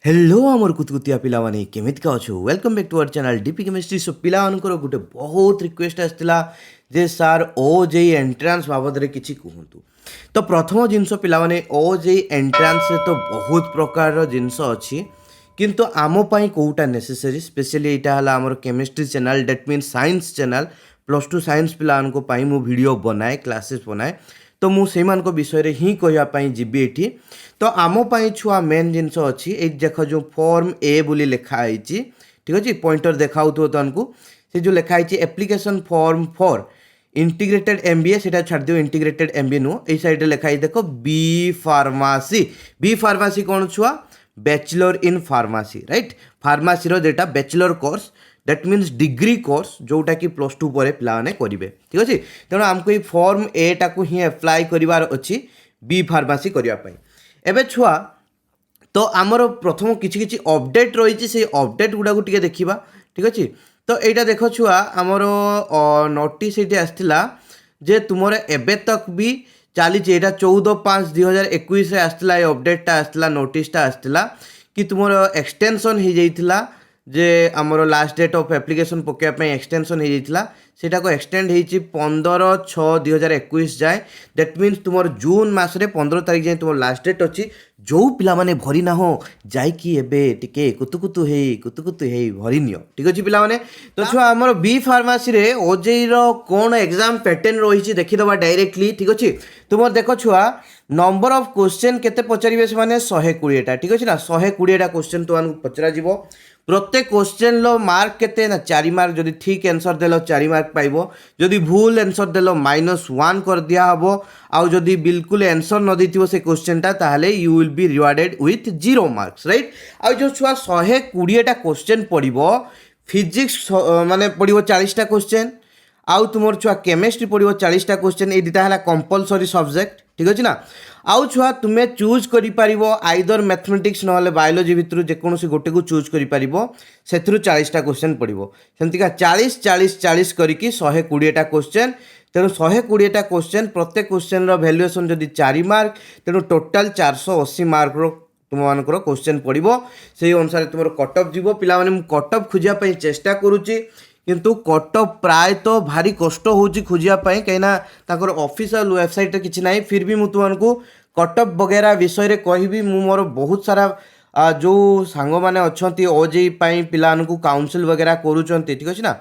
Hello आमर कुतकुतिया पिला माने केमिति का अच्छो welcome back to our channel DP chemistry. So पिला मानकर गोटे बहुत रिक्वेस्ट आसला जे सार ओजेई एंट्रांस बाबद रे किछि कहंतु। तो प्रथम जिनस पिला माने ओजेई एंट्रांस रे तो बहुत प्रकार जिनस अछि किंतु आम पई कोउटा नेसेसरी स्पेशली एटा हला हमर chemistry channel that mean science channel plus two science पिला को पई मु वीडियो बनाए क्लासेस बनाए तो मु सेमान को विषय रे ही कहया पई जिबी एठी। तो आम पई छुआ मेन जिनस अछि ए देख जो फॉर्म ए बोली लिखा आइछि ठीक अछि पॉइंटर देखाउतो तनकू से जो लिखा आइछि application form for integrated MBA सेटा छाड़ दियो इंटीग्रेटेड एमबीए नो ए साइड लिखा देखो बी फार्मेसी। बी फार्मेसी कौन छुआ bachelor in pharmacy right pharmacy रो जेटा bachelor course that means degree course जोटा कि प्लस टू पर पे करेंगे ठीक अच्छे। तेणु आमको ये फॉर्म ए टाकू ही एप्लाय करार अच्छी बी फार्मेसी करने एवं छुआ। तो आमर प्रथम किसी अपडेट रही से अपडेट गुड़ा टे देखा ठीक अच्छे। तो यहाँ देख छुआ आमर नोटिस ये आसला जे तुम एबे तक भी चली 14/5/2021 आसला ये अपडेटा आसला नोटिसटा आसला कि तुम एक्सटेंशन हो जाइथिला जे आमर लास्ट डेट ऑफ एप्लिकेशन पकाइवाई एक्सटेंशन हो जाइथिला सेटा को एक्सटेंड होती 15/6/2021 जाए दैट मीन्स तुम जून मसरे 15 तारीख जाए तुम लास्ट डेट अच्छी जो पिला माने भरी ना हो जाइकी एबे टिके कुतुकुतु हे भरी नियो ठीक अच्छे पिला माने। तो छुआ आमर बी फार्मेसी रे ओजेई रो कोन एग्जाम पैटर्न रही देखीदबा डायरेक्टली ठीक अच्छे। तुम देख छुआ नंबर ऑफ क्वेश्चन केते पचारे से माने 120टा ठीक अच्छे ना 120टा क्वेश्चन तुम पचरा जीवो प्रत्येक क्वेश्चन लो मार्क केते ना 4 मार्क जदि ठीक आंसर देलो 4 मार्क पाइबो जदि भूल आंसर देलो -1 कर दिया हबो आउ जदि बिल्कुल आंसर न देथिबो से क्वेश्चन टा ताहले you will be rewarded with 0 marks right. आउ जो छुआ 120टा क्वेश्चन पड़िबो फिजिक्स माने पड़िबो 40टा क्वेश्चन आउ तुमर छुआ केमिस्ट्री पड़िबो 40टा क्वेश्चन ए दिटा हला कंपलसरी सब्जेक्ट ठीक अछि ना। आउ छुआ तुम्हें चूज करि पारिबो आइदर मैथमेटिक्स नहले बायोलॉजी भितरु जेकोसी गोटे को चूज करि पारिबो सेथरु 40टा क्वेश्चन पड़िबो सेमतिका 40 40 40 करिकी 120टा क्वेश्चन। तेणु 120टा क्वेश्चन प्रत्येक क्वेश्चन रो वैल्यूएशन जदि 4 मार्क तेणु टोटल 480 मार्क रो तुम मानकर क्वेश्चन पड़िबो से अनुसार तुम कट ऑफ जीवो पिला माने कट ऑफ खोजिया पई चेष्टा करूची किंतु कट ऑफ प्राय तो भारी कष्ट होची खोजियापाई कहीं ऑफिशियल वेबसाइट किसी ना फिर भी मुझे तुमको कट ऑफ वगैरह विषय में कहबी मोर बहुत सारा जो सांग मैंने अच्छा ओजेई पिला काउंसिल वगैरह करुँच ठीक अच्छे ना।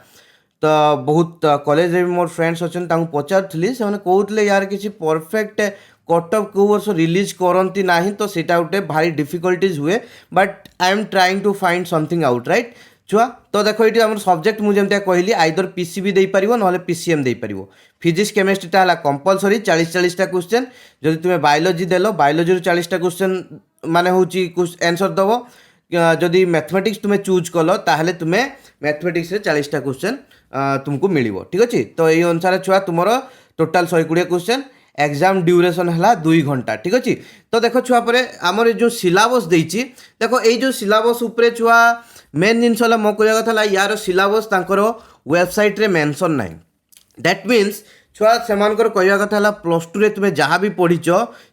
तो बहुत कॉलेज में मोर फ्रेंड्स अच्छा पचारूली से कहते यार किसी परफेक्ट कट ऑफ क्यों वर्ष रिलीज करती ना तो सीटा गोटे भारी डिफिकल्टीज हुए but I am trying to find something out right छुआ। तो देखो ये आम सब्जेक्ट मुझे कहली आइदर पीसीबी दे पारिबो नहले पीसीएम दे पारिबो फिजिक्स केमिस्ट्रीटा हला कंपलसरी 40-40टा क्वेश्चन जदि तुम बायोलॉजी देलो बायोलॉजी 40टा क्वेश्चन माने होची आंसर दबो जदि मैथमेटिक्स तुम्हें चूज कल ताहले तुम्हें मैथमेटिक्स रे 40टा क्वेश्चन तुमको मिलिबो ठीक अच्छे। तो ये अनुसार छुआ तुमर टोटाल 120 क्वेश्चन एग्जाम ड्यूरेशन है 2 घंटा ठीक अच्छे। तो देखो छुआ पर आमर जो सिलेबस देछि देखो ये जो सिलेबस उपरे छुआ मेन जिनस मो कह कथा यार सिलेबस वेबसाइट रे मेंशन ना दैट मीन्स छुआ से कहवा कथा प्लस टू रे तुम्हें जहाँ भी पढ़ीच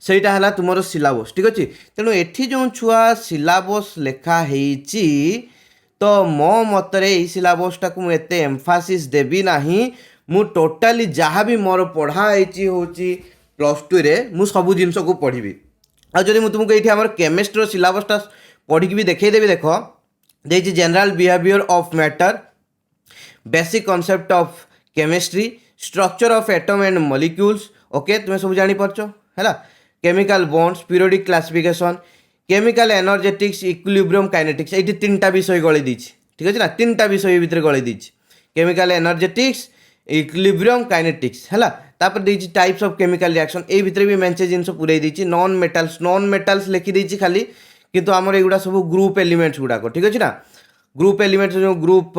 सेटा है तुम सिलेबस ठीक अच्छे। तेणु एठी जो छुआ सिलेबस लेखा हेची तो मो मतरे यही सिलेबसटा को मुझे एम्फासिस देवी ना मु टोटाली जहाँ भी मोर पढ़ाई होची प्लस टू रे मु सब जिनस को पढ़ी आ जदि मुझे तुमको ये आम केमिस्ट्री सिलेबसटा पढ़ी भी देखईदेवी देख देखिए general behaviour of matter basic concept of chemistry structure of atom and molecules okay तुम्हें सब जानी पारछ है chemical bonds periodic classification chemical energetics equilibrium kinetics ये 3टा विषय गली दीची ठीक अच्छे ना 3टा विषय भितर गली दीची केमिकल एनर्जेटिक्स इक्विलिब्रियम काइनेटिक्स है तापर देछि टाइप्स ऑफ केमिकल रिएक्शन ए भितर भी मेंचे जिनस पुरई दीची नॉन मेटल्स लिखी दीची खाली किंतु आमर एगुड़ा सब ग्रुप एलिमेंट्स गुड़ाक ठीक अच्छे ना ग्रुप एलिमेंट्स जो ग्रुप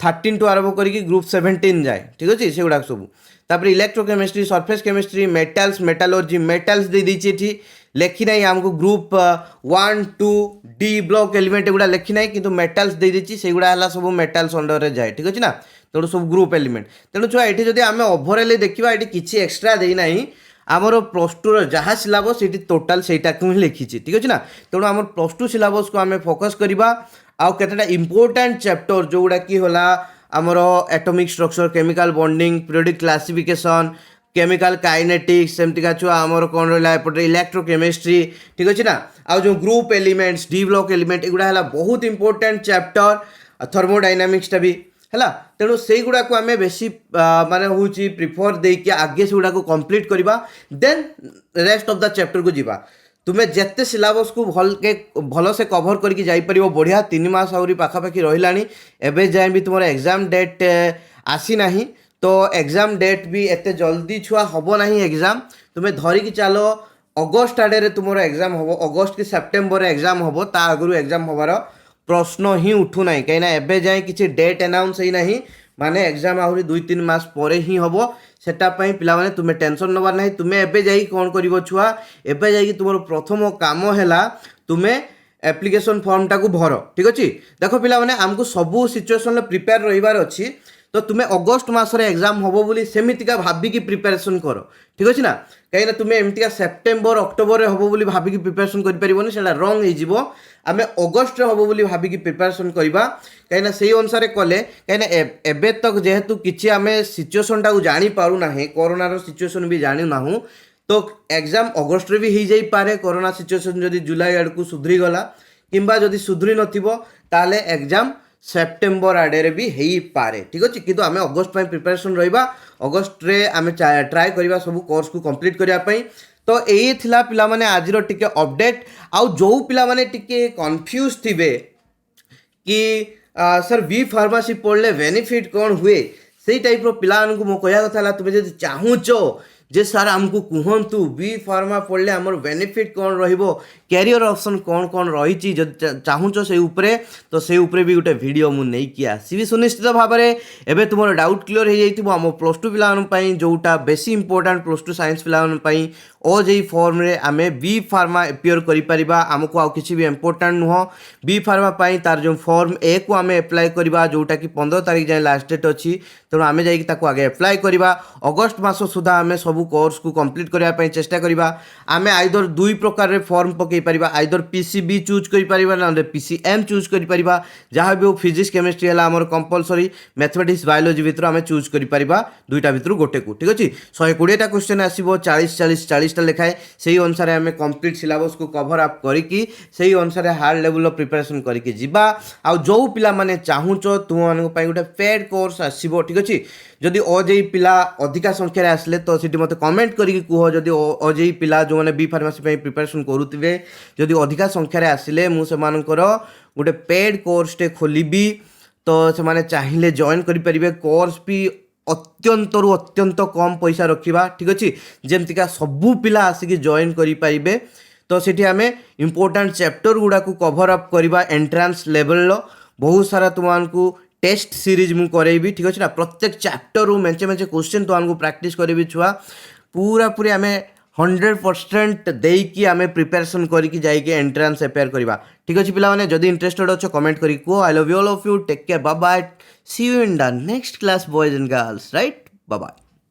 13 टू आरंभ करके ग्रुप 17 जाए ठीक अच्छे से गुड़ाक सब तापर electrochemistry surface chemistry metals metallurgy metals दे दीची एठी लेखी ना आमको ग्रुप 1 2 डी ब्लॉक एलिमेंट एगुड़ा लेखी ना किंतु मेटल्स दे दीची से गुड़ा हला सब मेटल्स अंडर रे जाए ठीक अच्छे ना तेणु सब ग्रुप एलिमेंट तेणु छुआ ये जदि आम ओभरअल देखा ये किसी एक्सट्रा देना आमर प्लस टू जहाँ सिलेबस ये टोटाल सेटा को ही लिखी ठीक अच्छे ना तेणु आम प्लस टू सिलेबस को आम फोकस करवा आउ केतेटा इंपोर्टेंट चैप्टर जोड़ा कि होला आमर atomic structure chemical bonding periodic classification chemical kinetics सेमतिका छुआ आमर कौन रहा एपटे इलेक्ट्रोकेमिस्ट्री ठीक अच्छे ना आउ जो group elements D block element एगुड़ा है बहुत इंपोर्टेंट चैप्टर थर्मोडायनामिक्स भी है तेणु से गुड़ा को आम बेसी माने हूँ प्रिफर देके आगे से गुड़ा को कंप्लीट करवा then rest of the chapter को जीवा तुम्हें जिते सिलेबस को भल से कभर करके जापर बढ़िया 3 मास आहरी पाखापाखि रही एवं जाए भी तुम एग्जाम डेट आसी ना तो एग्जाम डेट भी एते जल्दी छुआ हम ना एग्जाम तुम्हें धरिकी चलो अगस्ट आड़े तुम एग्जाम हम अगस्ट कि सेप्टेम्बर एग्जाम हम ता आगु एग्जाम हबार प्रश्न ही उठू ना कहीं एवं जाए किसी डेट अनाउंस ही ना माने एग्जाम आहरी 2-3 मास पर ही हम सेटापाई पिलाने तुम्हें टेंशन नबार ना तुम्हें एवं जा कौन कर छुआ एवं जा तुम प्रथम काम है तुम्हें एप्लिकेशन फॉर्म टाक भर ठीक अच्छे देख पिलाने आमको सबू सिचुएसन प्रिपेयर रहीबार अच्छी तो तुम्हें अगस्ट मसरे एग्जाम हम बोली सेमितिका भाविकी प्रिपेरेसन कर ठीक अच्छे ना कहीं तुम्हें एमतिका सेप्टेम्बर अक्टोबर हम बोली भाविकी प्रिपेरेसन कर से रंग हो आम अगस्ट हम बोली भाविकी प्रिपेरेसन करवा कहीं से अनुसार कले कहीं एबे तक जेहेतु किसी आम सिचुएसन टाक जानीपारूना कोरोनार सिचुएसन भी जानी ना तो एग्जाम अगस्ट भी हो जाए कोरोना सिचुएसन जदि जुलाई आड़ को सुधरी गला किंबा जदि सुधरी नथिबो ताले एग्जाम सेप्टेम्बर आड़े भी हो पारे ठीक अच्छे किंतु आम अगस्ट प्रिपेरेसन रहा अगस्ट रे आम ट्राए करवा सब कोर्स को कंप्लीट करने तो यही थिला पिला माने आज टिके अपडेट आउ जो पिला माने टिके कंफ्यूज थिबे कि सर बी फार्मासी पढ़ले बेनिफिट कौन हुए से टाइप रो पिला को मो कहया कथा तुम्हें जब चाहूच जे सर आमको कहतु बी फार्मा पढ़ले आमर बेनिफिट कौन रहिबो कैरियर ऑप्शन कौन कौन रही चाहूच से उपरे तो से उपरे भी गोटे वीडियो मु नहीं कि आसबि सुनिश्चित भाव में एबे तुम डाउट क्लियर हो जाइथिबो आम प्लस टू पिलान जोटा बेसी इंपोर्टेंट प्लस टू साइंस पिलान ओजेई फॉर्म रे आमे बी फार्मा एपियर करि परिबा आमको आउ किछि भी इंपोर्टेंट नुह बी फार्मा तार जो फॉर्म ए को आमे अप्लाई करबा जोटा कि 15 तारिख जाए लास्ट डेट अच्छी तेणु आमे जाइक ताको आगे अप्लाई करबा अगस्त मास सुधा आमे सब कोर्स को कंप्लीट करबा चेष्टा करबा आमे आइदर 2 प्रकार रे फॉर्म पकई परिबा आइदर पीसीबी चूज करि परिबा ना पीसीएम चूज करि परिबा जहाँ भी फिजिक्स केमिस्ट्री है आमर कंपलसरी मैथमेटिक्स बायोलॉजी भितर आमे चूज करि परिबा दुईटा भितर गोटे को ठीक अछि 120टा क्वेश्चन आसीबो 40 लिखाए से अनुसार आम कंप्लीट सिलेबस को कभर अप करिकी से अनुसार हार्ड लेवल प्रिपरेशन करके जीवा आ जो पिला माने चाहूच तुम गोटे पेड कोर्स आसो ठीक अच्छे जदि ओजेई पिला अधिका संख्यार आसले तो सीटी मत कमेंट करके कह जदि ओजेई पिला जो मैंने बी फार्मासी प्रिपरेशन करुवे जदि अधिका संख्यार आसिले मुझे गोटे पेड कोर्सटे खोलि तो से चाहिए जॉइन करें कोर्स भी अत्यंत कम पैसा रखा ठीक अच्छे जमतीका सबू पिला आसिक जॉइन करें तो सीठी आम इम्पोर्टाट चैप्टर गुड़ा को कभर अप करवा एंट्रांस लेवल बहुत सारा तुमको टेस्ट सीरीज मु करेबी ठीक अच्छे ना प्रत्येक चैप्टर मेंचे मेंचे क्वेश्चन तुमको प्रैक्टिस करेबी छुआ पूरी आम 100% देकी आम प्रिपेरेसन करके जाइए एंट्रांस अपेयर करवा ठीक अच्छे पिला जदि इंटरेस्टेड अच्छे कमेंट करी कह I love you all of you take care bye bye see you in the next class boys and girls right bye bye.